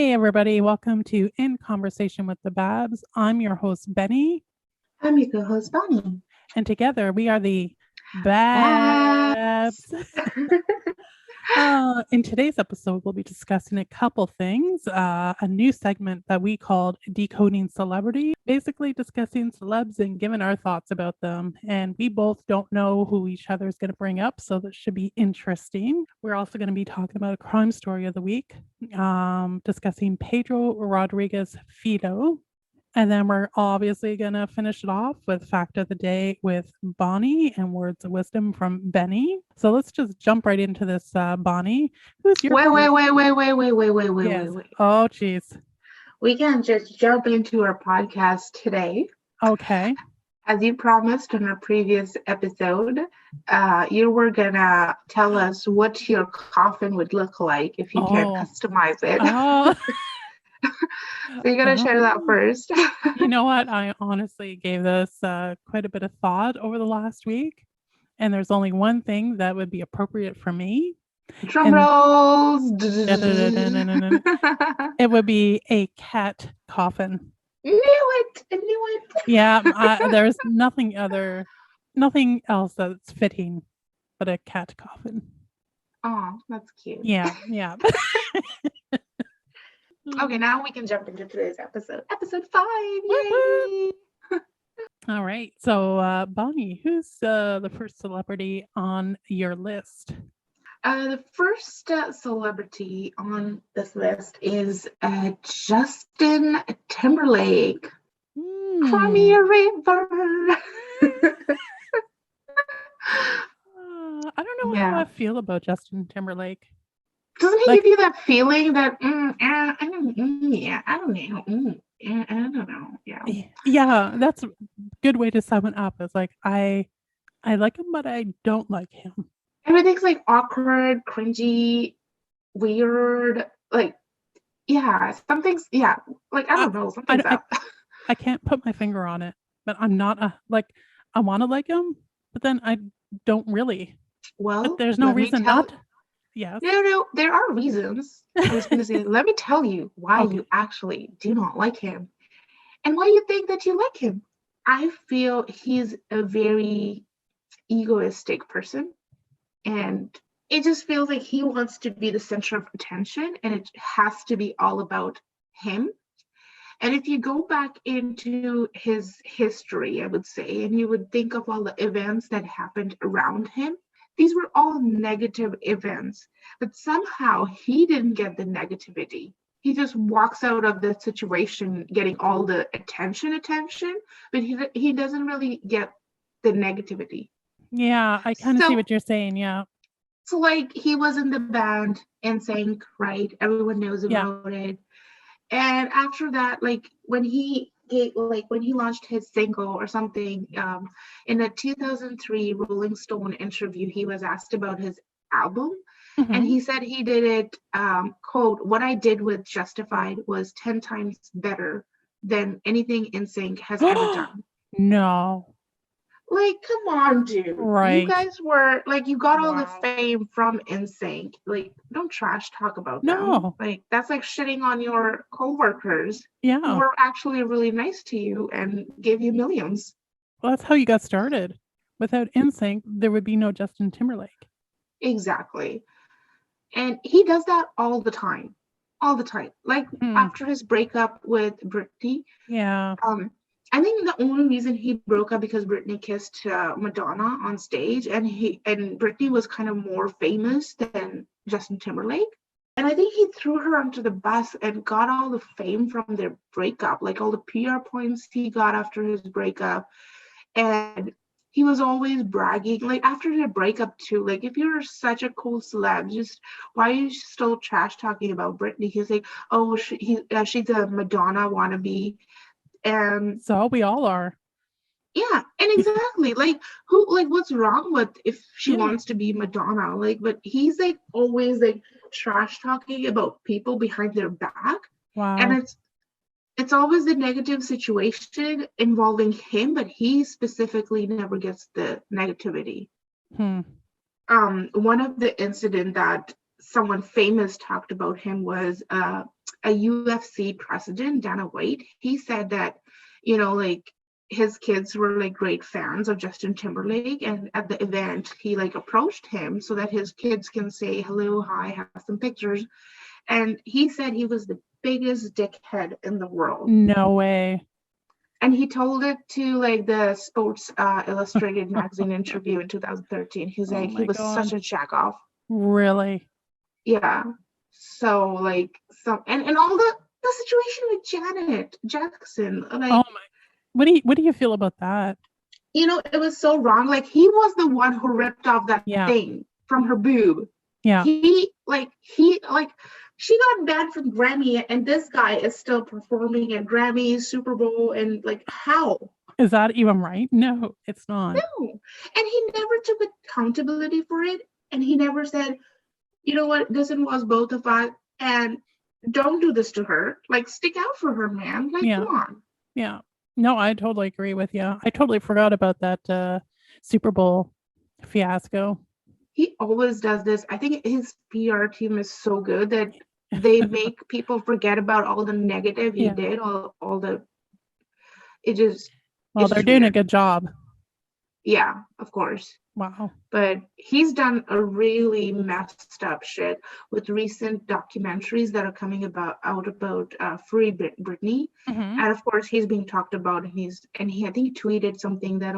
Hey, everybody. Welcome to In Conversation with the Babz. I'm your host, Bennie. I'm your co-host, Bonnie. And together we are the Babz. Babz. In today's episode, we'll be discussing a couple things. A new segment that we called Decoding Celebrity, basically discussing celebs and giving our thoughts about them. And we both don't know who each other is going to bring up, so that should be interesting. We're also going to be talking about a crime story of the week, discussing Pedro Rodriguez Filho. And then we're obviously going to finish it off with Fact of the Day with Bonnie and Words of Wisdom from Bennie. So let's just jump right into this, Bonnie. Wait. Oh, geez. We can just jump into our podcast today. Okay. As you promised in our previous episode, you were going to tell us what your coffin would look like if you can customize it. Oh. So you got to share that first. You know what? I honestly gave this quite a bit of thought over the last week. And there's only one thing that would be appropriate for me. Drum rolls. It would be a cat coffin. I knew it. Yeah, there's nothing else that's fitting but a cat coffin. Oh, that's cute. Yeah. Okay, now we can jump into today's episode. Episode 5. Yay! All right. So, Bonnie, who's the first celebrity on your list? The first celebrity on this list is Justin Timberlake. Cry me a river. I don't know how I feel about Justin Timberlake. Doesn't he give you that feeling that I don't know. Yeah, that's a good way to sum it up. It's like I like him, but I don't like him. Everything's like awkward, cringy, weird. Like, something's like I don't know. Something's up. I can't put my finger on it, but I'm not I want to like him, but then I don't really. Well, but there's no reason not. Yes. No, there are reasons. I was going to say, let me tell you why you actually do not like him and why you think that you like him. I feel he's a very egoistic person, and it just feels like he wants to be the center of attention, and it has to be all about him. And if you go back into his history, I would say, and you would think of all the events that happened around him, these were all negative events, but somehow he didn't get the negativity. He just walks out of the situation getting all the attention, but he doesn't really get the negativity. Yeah, I kind of see what you're saying, yeah. So like he was in the band NSYNC, right? Everyone knows about it. And after that, like when he launched his single or something, in a 2003 Rolling Stone interview, he was asked about his album, and he said he did it, quote, "What I did with Justified was 10 times better than anything NSYNC has ever done." No. Like, come on, dude. Right. You guys were, like, you got all the fame from NSYNC. Like, don't trash talk about them. No. Like, that's like shitting on your coworkers. Yeah. Who were actually really nice to you and gave you millions. Well, that's how you got started. Without NSYNC, there would be no Justin Timberlake. Exactly. And he does that all the time. All the time. Like, after his breakup with Britney. Yeah. I think the only reason he broke up because Britney kissed Madonna on stage, and Britney was kind of more famous than Justin Timberlake. And I think he threw her onto the bus and got all the fame from their breakup, like all the PR points he got after his breakup. And he was always bragging, like after their breakup too, like if you're such a cool celeb, just why are you still trash talking about Britney? He's like, oh, she's a Madonna wannabe. And so we all are. Yeah, and exactly. Like what's wrong with if she wants to be Madonna? Like, but he's like always like trash talking about people behind their back. Wow. And it's always the negative situation involving him, but he specifically never gets the negativity. One of the incident that someone famous talked about him was a UFC president, Dana White. He said that, like his kids were like great fans of Justin Timberlake, and at the event he like approached him so that his kids can say hello, hi, have some pictures. And he said he was the biggest dickhead in the world. No way. And he told it to like the Sports Illustrated magazine interview in 2013. He's like, he was such a jack off. Really? Yeah. So like and all the situation with Janet Jackson. Like, oh my, what do you feel about that? It was so wrong. Like, he was the one who ripped off that thing from her boob. Yeah. She got banned from Grammy, and this guy is still performing at Grammy, Super Bowl, and like, how? Is that even right? No, it's not. No. And he never took accountability for it. And he never said, you know what, this involves both of us, and don't do this to her. Like, stick out for her, man. Like, come on. Yeah. No, I totally agree with you. I totally forgot about that Super Bowl fiasco. He always does this. I think his PR team is so good that they make people forget about all the negative he did, all the. They're doing a good job. Yeah, of course. Wow. But he's done a really messed up shit with recent documentaries that are coming out about Free Britney. Mm-hmm. And of course, he's being talked about, and I think he tweeted something that,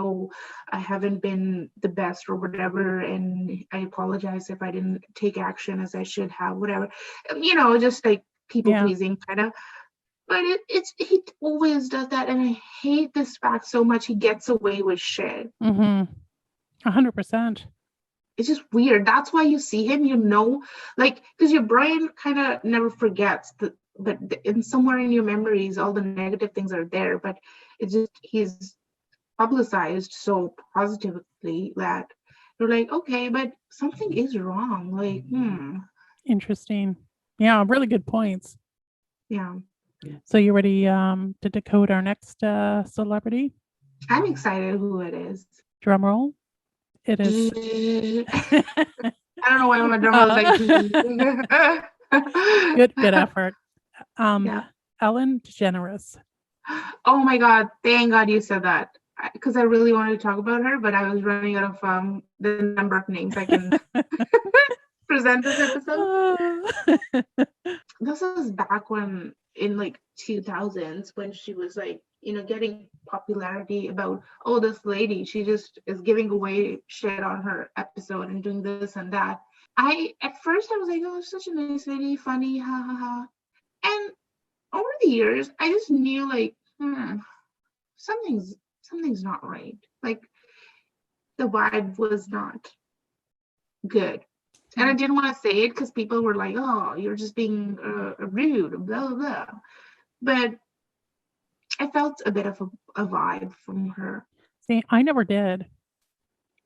I haven't been the best or whatever, and I apologize if I didn't take action as I should have, whatever. Just like people pleasing kind of. But he always does that, and I hate this fact so much. He gets away with shit. Mm-hmm. 100%. It's just weird. That's why you see him, because your brain kind of never forgets, but in somewhere in your memories, all the negative things are there. But it's just he's publicized so positively that you're like, okay, but something is wrong. Like, Interesting. Yeah, really good points. Yeah. So you ready to decode our next celebrity? I'm excited who it is. Drum roll. It is. I don't know why I'm a drum roll. Good effort. Ellen DeGeneres. Oh my God! Thank God you said that, because I really wanted to talk about her, but I was running out of the number of names I can present this episode. This is back when, in like 2000s, when she was like, getting popularity about, this lady, she just is giving away shit on her episode and doing this and that. At first I was like, oh, such a nice lady, funny, ha ha ha. And over the years, I just knew like, something's not right. Like, the vibe was not good. And I didn't want to say it because people were like, oh, you're just being rude, blah, blah, blah. But I felt a bit of a vibe from her. See, I never did.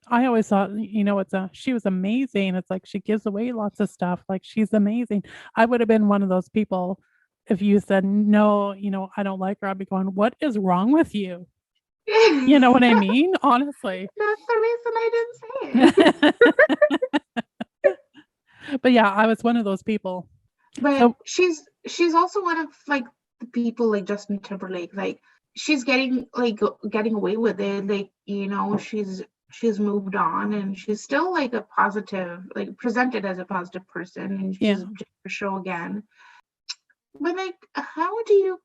I always thought, she was amazing. It's like she gives away lots of stuff. Like, she's amazing. I would have been one of those people if you said, no, I don't like her. I'd be going, what is wrong with you? You know what I mean? Honestly. That's the reason I didn't say it. But yeah, I was one of those people. But she's also one of like the people like Justin Timberlake. Like, she's getting away with it. Like, she's moved on, and she's still like a positive, like presented as a positive person, and she's doing her show again. But like, how do you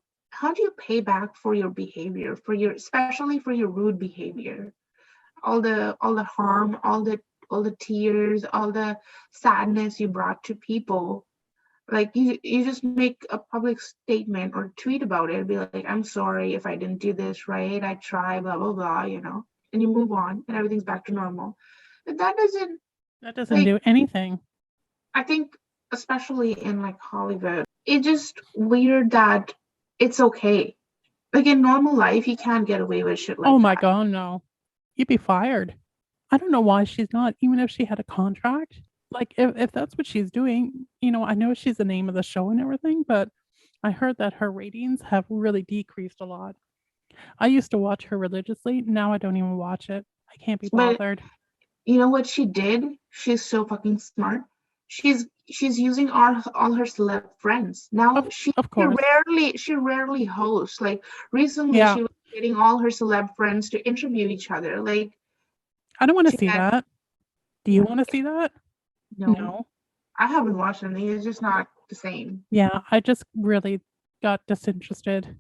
pay back for your behavior, especially for your rude behavior? All the harm, all the tears, all the sadness you brought to people. Like, you just make a public statement or tweet about it, be like, I'm sorry if I didn't do this right, I try, blah blah blah, and you move on and everything's back to normal. But that doesn't do anything. I think, especially in like Hollywood, it's just weird that it's okay. Like, in normal life, you can't get away with shit like that. Oh my God, no. You'd be fired. I don't know why she's not, even if she had a contract. Like, if that's what she's doing, I know she's the name of the show and everything, but I heard that her ratings have really decreased a lot. I used to watch her religiously. Now I don't even watch it. I can't be bothered. You know what she did? She's so fucking smart. She's she's using all her celeb friends. Now Of course. she rarely hosts. Like recently Yeah. she was getting all her celeb friends to interview each other. Like I don't want to she see had, that. Do you yeah, want to see that? no, No. I haven't watched anything. It's just not the same. Yeah, I just really got disinterested.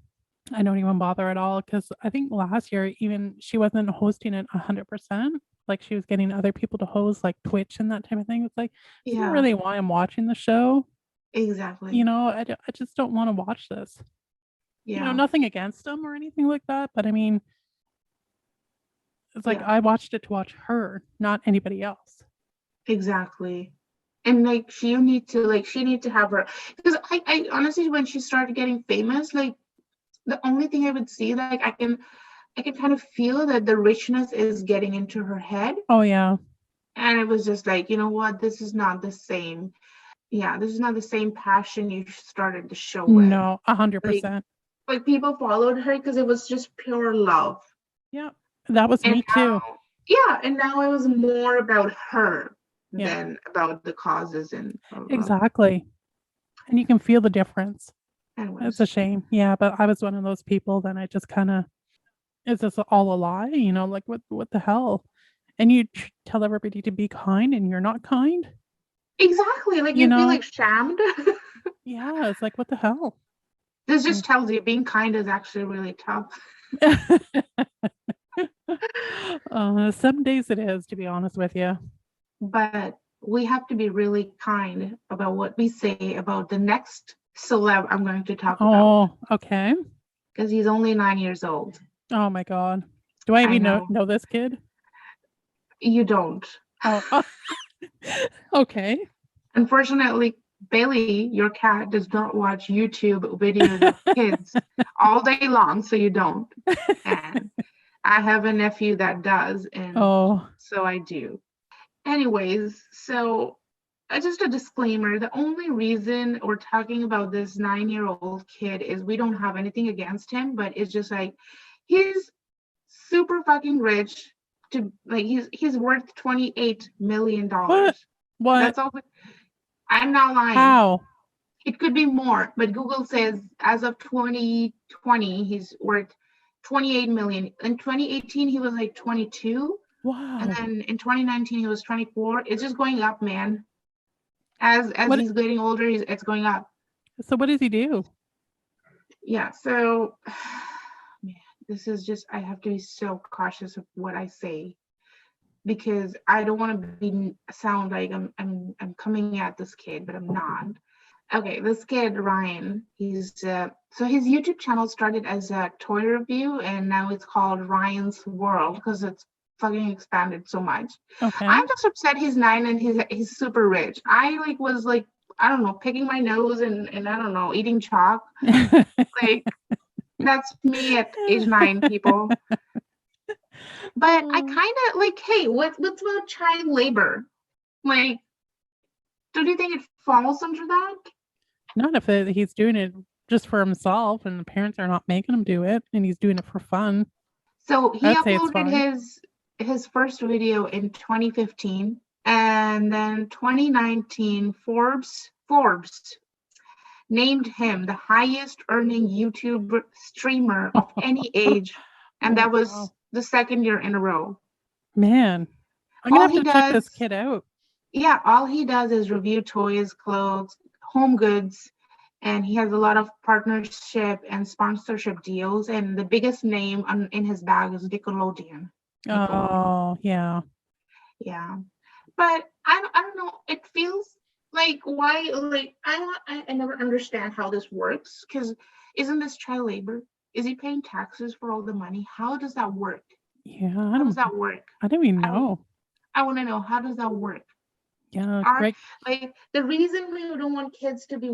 I don't even bother at all because I think last year even she wasn't hosting it 100%. Like she was getting other people to host like Twitch and that type of thing. It's like it's not Yeah, really why I'm watching the show. exactly. I just don't want to watch this. Yeah, Nothing against them or anything like that, but I mean, it's like yeah, I watched it to watch her, not anybody else. exactly. And like she need to have her, because I honestly, when she started getting famous, like the only thing I would see, like I can kind of feel that the richness is getting into her head. Oh yeah. And it was just like, you know what, this is not the same. Yeah, this is not the same passion you started the show with. No, Like 100%. people followed her because it was just pure love. Yeah. That was And me too. now it was more about her Yeah. than about the causes and blah, blah, blah. Exactly. And you can feel the difference. It's a Anyways, shame. Yeah, but I was one of those people then I just kind of is this all a lie? Like what the hell? And you tell everybody to be kind and you're not kind? exactly. Like You you feel know? like shamed. Yeah, it's like what the hell? This Mm. just tells you being kind is actually really tough. Some days it is, to be honest with you. But we have to be really kind about what we say about the next celeb I'm going to talk about, Oh, okay. because he's only 9 years old. Oh my God. Do I I even know know. know this kid? You don't. Oh, okay. Unfortunately, Bailey, your cat, does not watch YouTube videos of kids all day long, so you don't. And I have a nephew that does, and Oh, so I do. Anyways, so just a disclaimer, the only reason we're talking about this 9-year-old kid is we don't have anything against him, but it's just like he's super fucking rich. To like he's worth $28 million. what? That's all. I'm not lying. How? It could be more, but Google says as of 2020 he's worth 28 million. In 2018 he was like 22, and Wow. then in 2019 he was 24. It's just going up, man. As What? he's getting older, it's going up. So what does he do? Yeah, so man, this is just, I have to be so cautious of what I say, because I don't want to sound like I'm coming at this kid, but I'm not. Okay, this kid Ryan, he's so his YouTube channel started as a toy review, and now it's called Ryan's World because it's fucking expanded so much. Okay. I'm just upset he's 9 and he's super rich. I was like, I don't know, picking my nose and I don't know, eating chalk. Like that's me at age 9, people. But I kind of like, hey, what's about child labor? Like, don't you think it falls under that? Not if he's doing it just for himself and the parents are not making him do it and he's doing it for fun. So he I'd say it's uploaded fine. his first video in 2015, and then 2019 Forbes named him the highest earning YouTube streamer of any age, and Oh, that was wow. the second year in a row. Man, I'm gonna All have he to check does, this kid out. yeah, all he does is review toys, clothes, home goods, and he has a lot of partnership and sponsorship deals. And the biggest name in his bag is Nickelodeon. Oh, yeah. Yeah, but I don't know. It feels like, why, like I never understand how this works, because isn't this child labor? Is he paying taxes for all the money? How does that work? Yeah, How does that work? I don't even I know. want to know, how does that work? Yeah, Are great. like the reason we don't want kids to be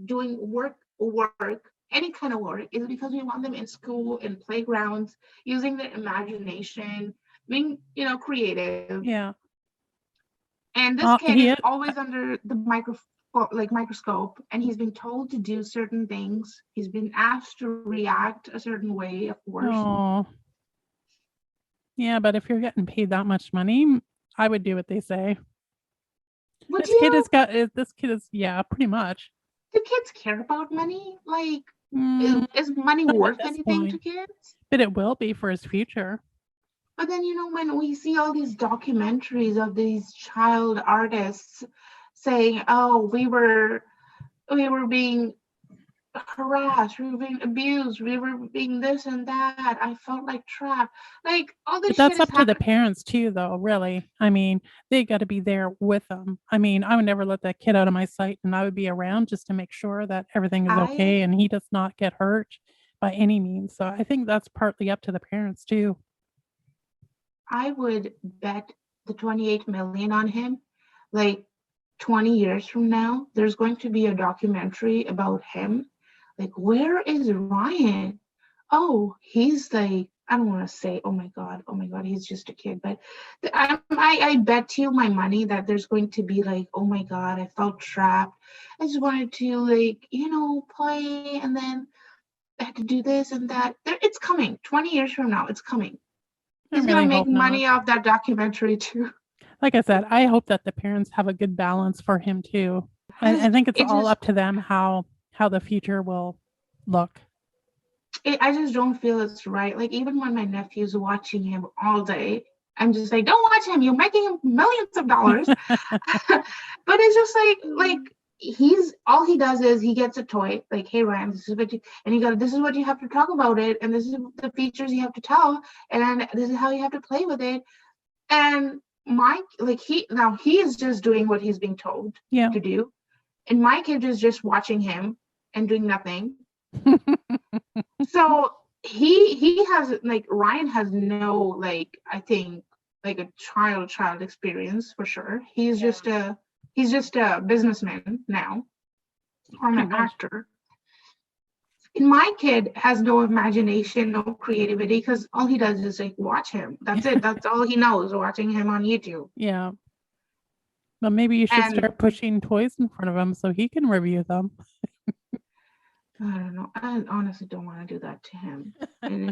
doing work, any kind of work, is because we want them in school, in playgrounds, using their imagination, being creative. Yeah. And this kid He is always under the microscope, and he's been told to do certain things. He's been asked to react a certain way, of course. Oh, yeah, but if you're getting paid that much money, I would do what they say. But This kid has got this kid is pretty much. do kids care about money? Like, Mm, is money not at worth this anything to point, kids? but it will be for his future. But then, when we see all these documentaries of these child artists saying, "Oh, we were being harassed, we were being abused, we were being this and that. I felt like trapped." Like all But this shit that's is up to the happening. parents too, though, really. I mean, they got to be there with them. I mean, I would never let that kid out of my sight, and I would be around just to make sure that everything is I okay and he does not get hurt by any means. So I think that's partly up to the parents too. I would bet the 28 million on him. Like 20 years from now, there's going to be a documentary about him. Like, where is Ryan? Oh, he's like, I don't want to say, oh my God, he's just a kid. But I bet you my money that there's going to be like, oh my God, I felt trapped. I just wanted to like, play, and then I had to do this and that. It's coming. 20 years from now, it's coming. I He's gonna really make hope not. money off that documentary too. Like I said, I hope that the parents have a good balance for him too. I think it's It all just, up to them how the future will look. I just don't feel it's right. Like even when my nephew's watching him all day, I'm just like, don't watch him. You're making him millions of dollars. But it's just like he's all he does is he gets a toy. Like, hey Ryan, this is what you and you got. This is what you have to talk about it, and this is the features you have to tell, and this is how you have to play with it. And Mike, like he is just doing what he's being told Yeah. to do, and my kid is just watching him and doing nothing. So he has like Ryan has no like I think like a child experience for sure. He's just a businessman now or an actor. And my kid has no imagination, no creativity, because all he does is like watch him. That's it. That's all he knows, watching him on YouTube. Yeah. Well, maybe you should And start pushing toys in front of him so he can review them. I don't know. I honestly don't want to do that to him. And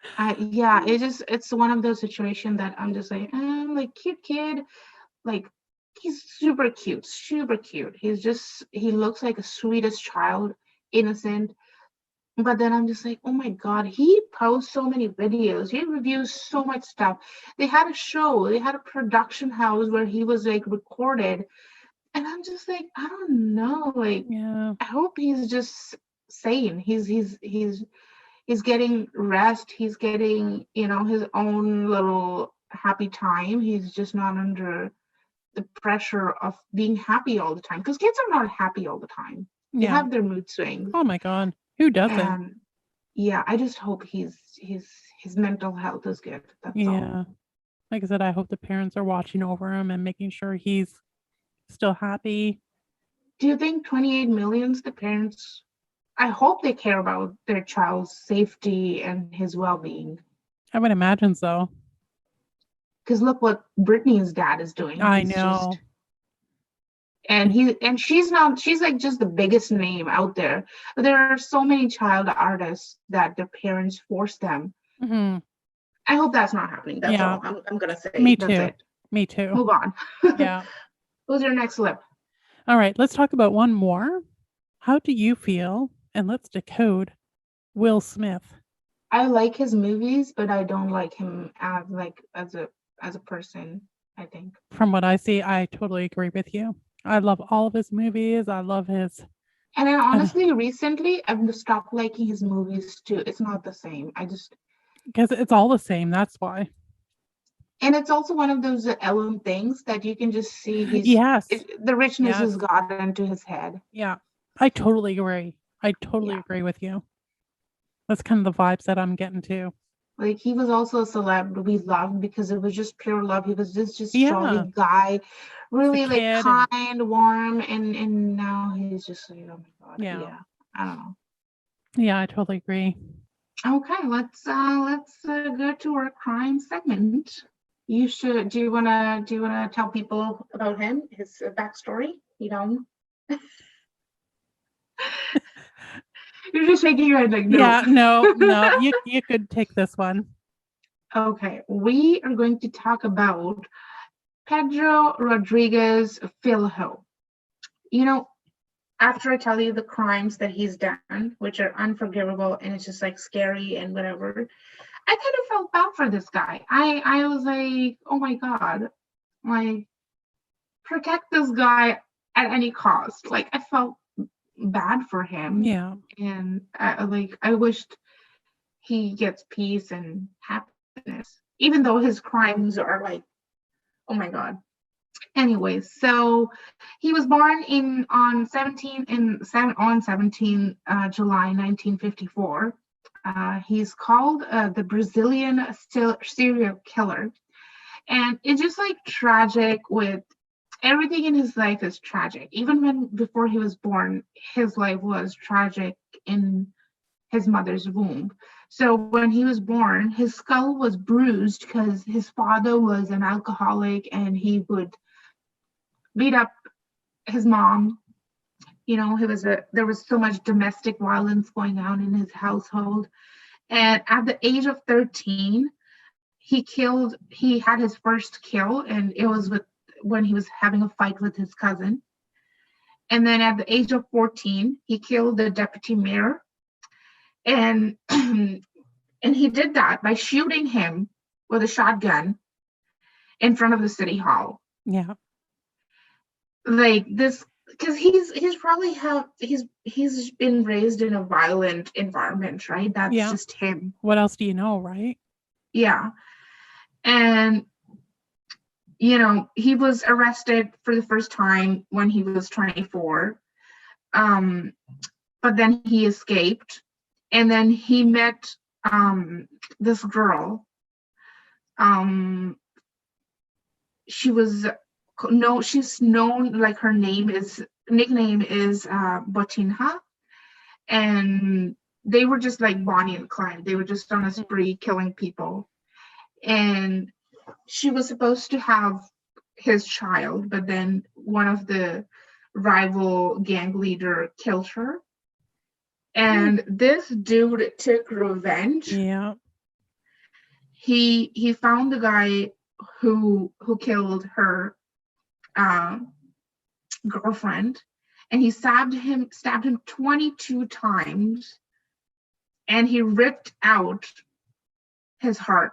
it's one of those situations that I'm just like cute kid, like he's super cute, super cute. He looks like a sweetest child, innocent. But then I'm just like, oh my God, he posts so many videos. He reviews so much stuff. They had a production house where he was like recorded. And I'm just like, I don't know. Like, Yeah. I hope he's just sane. He's getting rest. He's getting, his own little happy time. He's just not under the pressure of being happy all the time. Because kids are not happy all the time. They have their mood swings. Oh my God. Who doesn't? And yeah, I just hope his mental health is good. That's all. Like I said, I hope the parents are watching over him and making sure he's still happy. Do you think 28 million's the parents? I hope they care about their child's safety and his well-being. I would imagine so. Because look what Britney's dad is doing. I know. She's like just the biggest name out there. But there are so many child artists that their parents force them. Mm-hmm. I hope that's not happening. That's all I'm gonna say. Me that's too. It. Me too. Move on. Yeah. Who's your next lip? All right, let's talk about one more. How do you feel? And let's decode Will Smith. I like his movies, but I don't like him as a person, I think. From what I see, I totally agree with you. I love all of his movies. I love his. And then honestly, recently, I've stopped liking his movies too. It's not the same. Because it's all the same. That's why. And it's also one of those Ellen things that you can just see the richness has gotten into his head. Yeah, I totally agree. I totally agree with you. That's kind of the vibes that I'm getting too. Like he was also a celeb we loved because it was just pure love. He was just jolly guy, really like kind, warm, and now he's just like, oh my God. Yeah. I don't know. Yeah, I totally agree. Okay, let's go to our crime segment. Do you wanna tell people about him, his backstory? You're just shaking your head like no. Yeah, no, you could take this one. Okay, we are going to talk about Pedro Rodriguez Filho. You know, after I tell you the crimes that he's done, which are unforgivable and it's just like scary and whatever, I kind of felt bad for this guy. I was like, oh my God, like protect this guy at any cost. Like I felt bad for him. Yeah. And I wished he gets peace and happiness, even though his crimes are like, oh my God. Anyways, so he was born on 17 July 1954. He's called the Brazilian serial killer, and it's just like tragic. With everything in his life is tragic. Even before he was born, his life was tragic in his mother's womb. So when he was born, his skull was bruised because his father was an alcoholic and he would beat up his mom. You know, there was so much domestic violence going on in his household. And at the age of 13, he had his first kill, and it was when he was having a fight with his cousin. And then at the age of 14, he killed the deputy mayor. And and he did that by shooting him with a shotgun in front of the city hall. Yeah. Like this, because he's been raised in a violent environment, right? That's just him. What else do you know, right? Yeah. And you know, he was arrested for the first time when he was 24. But then he escaped, and then he met this girl. She's known, like her nickname is Botinha, and they were just like Bonnie and Clyde. They were just on a spree killing people, and she was supposed to have his child, but then one of the rival gang leader killed her, and this dude took revenge. Yeah. He found the guy who killed her girlfriend, and he stabbed him 22 times, and he ripped out his heart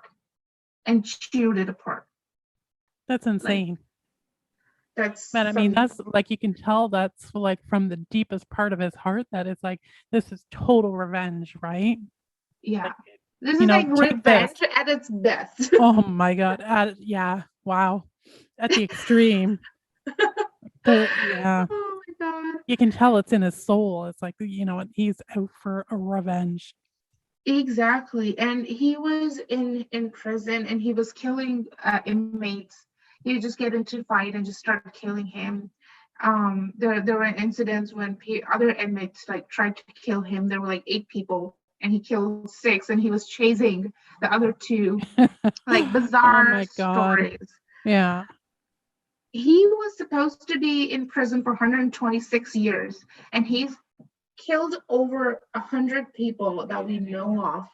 and chewed it apart. That's insane. But I mean, that's like, you can tell that's like from the deepest part of his heart that it's like, this is total revenge, right? Yeah. Like, this is like revenge at its best. Oh my God. Yeah. Wow. At the extreme. Yeah. Oh my God. You can tell it's in his soul. It's like, you know, he's out for a revenge. Exactly. And he was in prison, and he was killing inmates. He would just get into a fight and just start killing him. There were incidents when other inmates like tried to kill him. There were like 8 people, and he killed 6, and he was chasing the other 2. Like bizarre stories. Yeah. He was supposed to be in prison for 126 years, and he's killed over 100 people that we know of.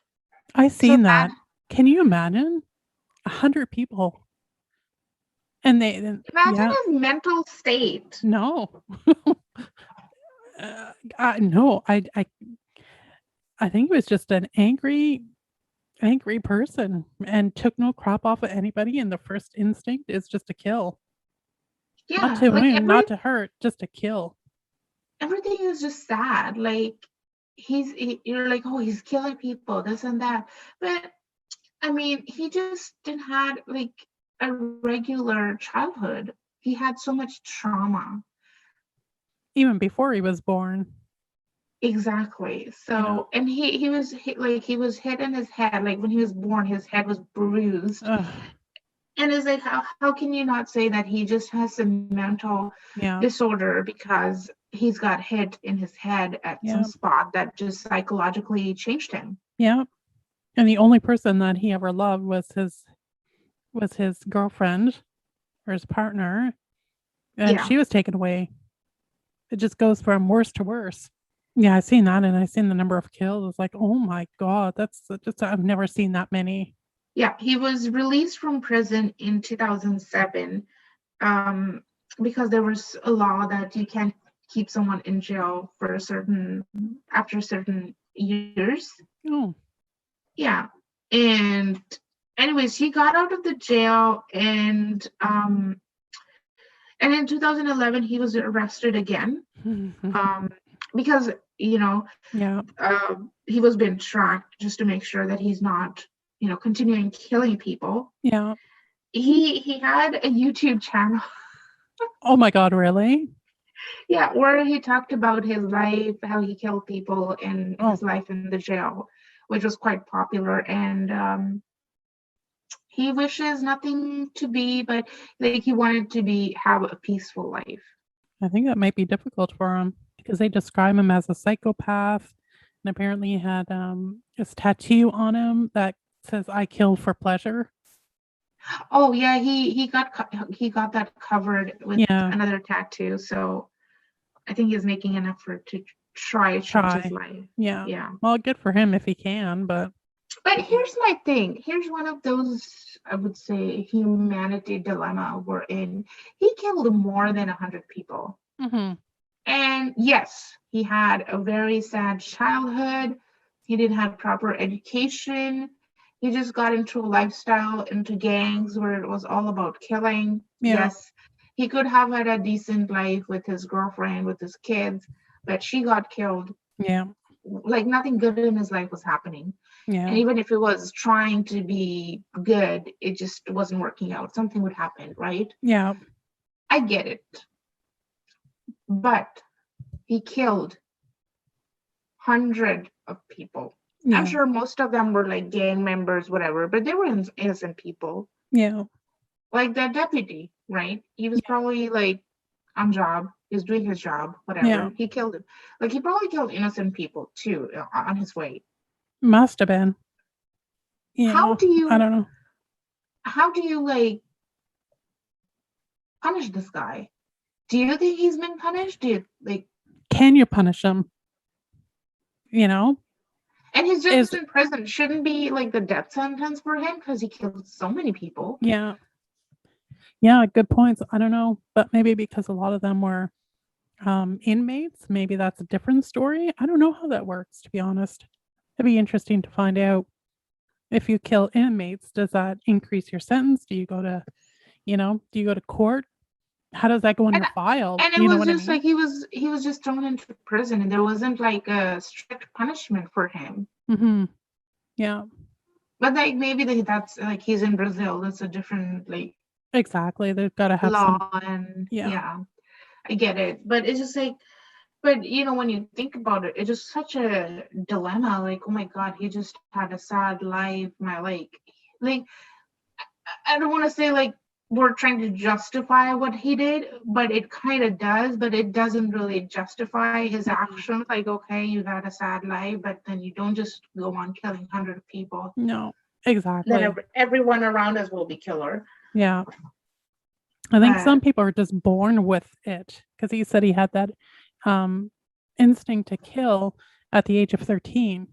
I seen that. Can you imagine 100 people? And they imagine his mental state. No. No, I think he was just an angry person and took no crap off of anybody, and the first instinct is just to kill. Yeah, not to wound, not to hurt, just to kill. Everything is just sad. Like you're like, oh, he's killing people, this and that. But I mean, he just didn't have like a regular childhood. He had so much trauma. Even before he was born. Exactly. So, and he was hit in his head. Like when he was born, his head was bruised. Ugh. And it's like, how can you not say that he just has a mental disorder because he's got hit in his head at some spot that just psychologically changed him? Yeah. And the only person that he ever loved was his girlfriend or his partner. And she was taken away. It just goes from worse to worse. Yeah, I've seen that, and I've seen the number of kills. It's like, oh my God, that's just, I've never seen that many. Yeah, he was released from prison in 2007, because there was a law that you can't keep someone in jail for after certain years. Oh. Yeah. And anyways, he got out of the jail, and in 2011 he was arrested again, because Yeah. he was being tracked just to make sure that he's not continuing killing people. Yeah. He had a YouTube channel. Oh my God, really? Yeah, where he talked about his life, how he killed people, and his life in the jail, which was quite popular. And he wishes nothing to be, but like he wanted to have a peaceful life. I think that might be difficult for him because they describe him as a psychopath, and apparently he had this tattoo on him that says "I kill for pleasure." Oh yeah, he got that covered with another tattoo. So I think he's making an effort to try to change his life. Yeah. Yeah. Well, good for him if he can, but here's my thing. Here's one of those, I would say, humanity dilemma we're in. He killed more than 100 people. Mm-hmm. And yes, he had a very sad childhood. He didn't have proper education. He just got into a lifestyle, into gangs where it was all about killing. Yeah. Yes, he could have had a decent life with his girlfriend, with his kids, but she got killed. Yeah. Like nothing good in his life was happening. Yeah. And even if it was trying to be good, it just wasn't working out. Something would happen, right? Yeah. I get it. But he killed 100 of people. Yeah. I'm sure most of them were like gang members, whatever, but they were innocent people. Yeah. Like that deputy, right? He was probably like on job. He was doing his job, whatever. Yeah. He killed him. Like he probably killed innocent people too on his way. Must have been. How do you? I don't know. How do you like punish this guy? Do you think he's been punished? Do you like? Can you punish him? And he's just in prison. Shouldn't be like the death sentence for him because he killed so many people. Yeah. Yeah, good points. I don't know, but maybe because a lot of them were inmates, maybe that's a different story. I don't know how that works, to be honest. It'd be interesting to find out. If you kill inmates, does that increase your sentence? Do you go to, do you go to court? How does that go in your file? And it was just like he was just thrown into prison, and there wasn't like a strict punishment for him. Mm-hmm. Yeah. But like maybe that's like he's in Brazil. That's a different like. Exactly. They've got to have law and yeah, I get it. But it's just like, but when you think about it, it's just such a dilemma. Like, oh my God, he just had a sad life. I don't want to say like we're trying to justify what he did, but it kind of does, but it doesn't really justify his actions. Like, okay, you had a sad life, but then you don't just go on killing 100 people. No, exactly. Then everyone around us will be killer. Yeah. I think some people are just born with it, because he said he had that instinct to kill at the age of 13.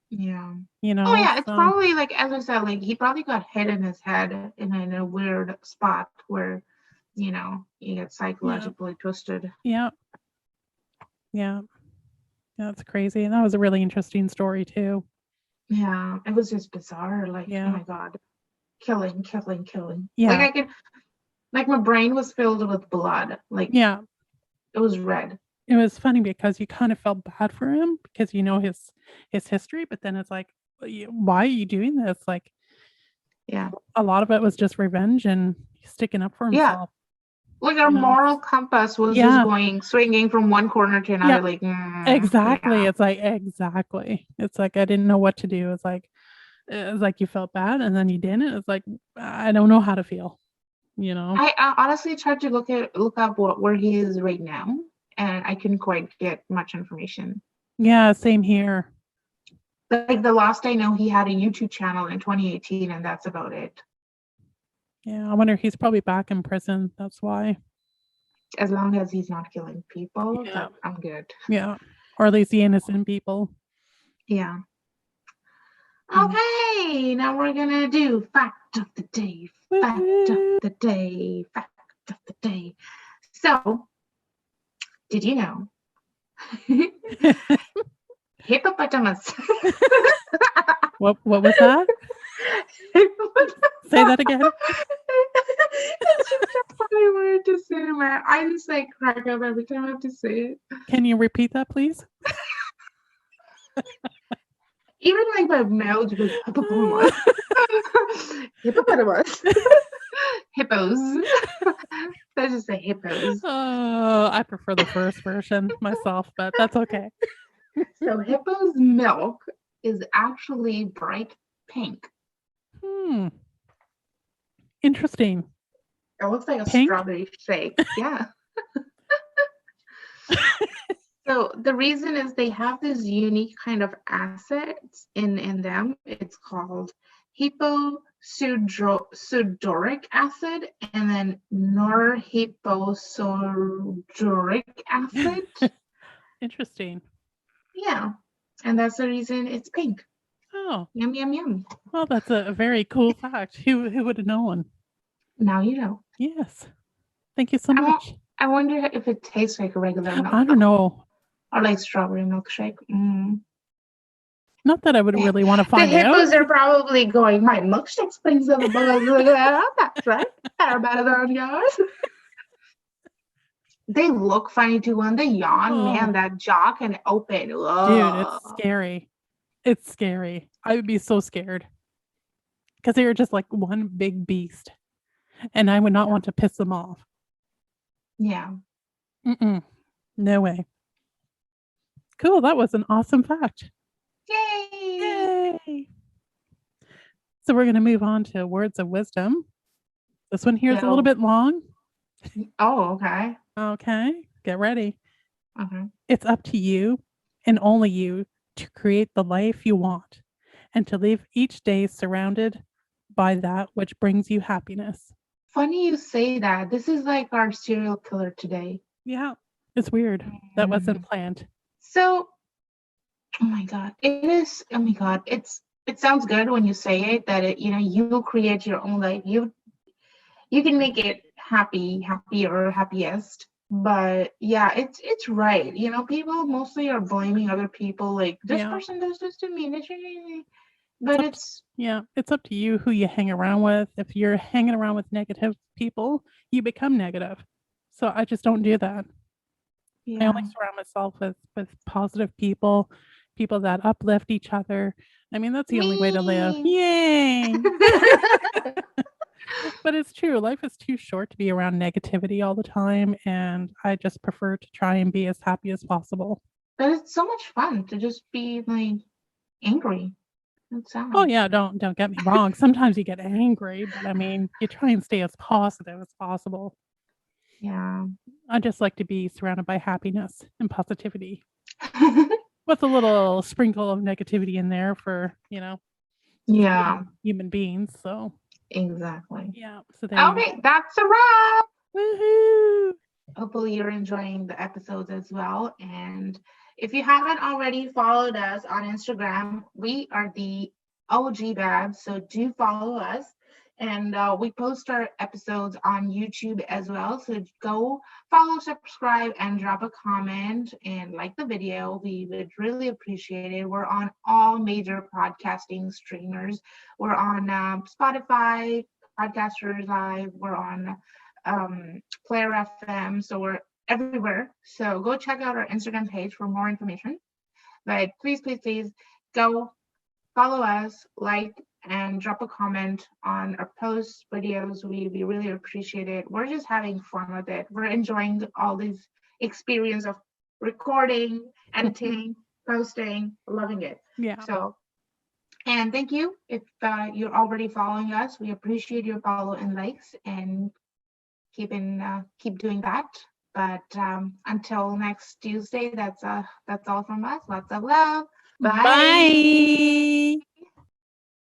Yeah. Oh yeah, it's probably like, as I said, like he probably got hit in his head in a weird spot where, you get psychologically twisted. Yeah. Yeah. That's crazy. And that was a really interesting story too. Yeah. It was just bizarre. Like, oh my God. Killing. Yeah. Like my brain was filled with blood. Like, yeah. It was red. It was funny because you kind of felt bad for him because his history, but then it's like, why are you doing this? Like, a lot of it was just revenge and sticking up for himself. Like our moral compass was just swinging from one corner to another. Like, exactly. It's like, exactly. It's like, I didn't know what to do. It's like you felt bad and then you didn't. It's like, I don't know how to feel, I honestly tried to look up where he is right now, and I couldn't quite get much information. Yeah, same here. Like the last I know, he had a YouTube channel in 2018, and that's about it. Yeah, I wonder if he's probably back in prison. That's why. As long as he's not killing people, I'm good. Yeah, or at least the innocent people. Yeah. Okay, now we're gonna do fact of the day. Fact of the day. Fact of the day. So, did you know hippopotamus? What was that? Say that again. It's such a funny word to say, man. I just like crack up every time I have to say it. Can you repeat that, please? Even like my mouth goes hippopotamus. Hippopotamus. Hippos. Let's just say hippos. Oh, I prefer the first version myself, but that's okay. So hippo's milk is actually bright pink. Interesting. It looks like a Pink? strawberry shake. Yeah. So the reason is they have this unique kind of acids in them. It's called hipposudoric acid and then norhipposudoric acid. Interesting. Yeah. And that's the reason it's pink. Oh. Yum, yum, yum. Well, that's a very cool fact. Who would have known? Now you know. Yes. Thank you so much. I wonder if it tastes like a regular milk. I don't know. Or like strawberry milkshake. Not that I would really want to find The hippos out. are probably going, my milkshake springs in the buzz. That's right. They're better than yours. They look funny too when they yawn. Man, that jaw can open. Whoa. Dude, it's scary. It's scary. I would be so scared. Because they are just like one big beast. And I would not want to piss them off. Yeah. No way. Cool. That was an awesome fact. Yay! Yay! So we're going to move on to words of wisdom. This one here is a little bit long. Oh, okay. Okay. Get ready. Okay. It's up to you and only you to create the life you want and to live each day surrounded by that which brings you happiness. Funny you say that. This is like our serial killer today. Yeah. It's weird. That wasn't planned. So, oh my God, it sounds good when you say it, that it, you create your own life. You can make it happier, happiest. But yeah, it's right. People mostly are blaming other people, like this person does this to me. But it's up to you who you hang around with. If you're hanging around with negative people, you become negative. So I just don't do that. Yeah. I only surround myself with positive people that uplift each other. I mean, that's the only way to live. Yay! But it's true. Life is too short to be around negativity all the time. And I just prefer to try and be as happy as possible. But it's so much fun to just be like angry. Oh yeah, don't get me wrong. Sometimes you get angry, but I mean, you try and stay as positive as possible. Yeah. I just like to be surrounded by happiness and positivity. With a little sprinkle of negativity in there for, human beings. So exactly. Yeah. So okay, that's a wrap. Woohoo! Hopefully you're enjoying the episodes as well. And if you haven't already followed us on Instagram, we are the DeGeneres, so do follow us. And we post our episodes on YouTube as well. So go follow, subscribe, and drop a comment and like the video. We would really appreciate it. We're on all major podcasting streamers. We're on Spotify, Podcasters Live. We're on Player FM. So we're everywhere. So go check out our Instagram page for more information. But please go follow us, like, and drop a comment on our posts, videos. We really appreciate it. We're just having fun with it. We're enjoying all these experience of recording, editing, posting, loving it. Yeah. So, and thank you. If you're already following us, we appreciate your follow and likes, and keep doing that. But until next Tuesday, that's all from us. Lots of love. Bye. Bye.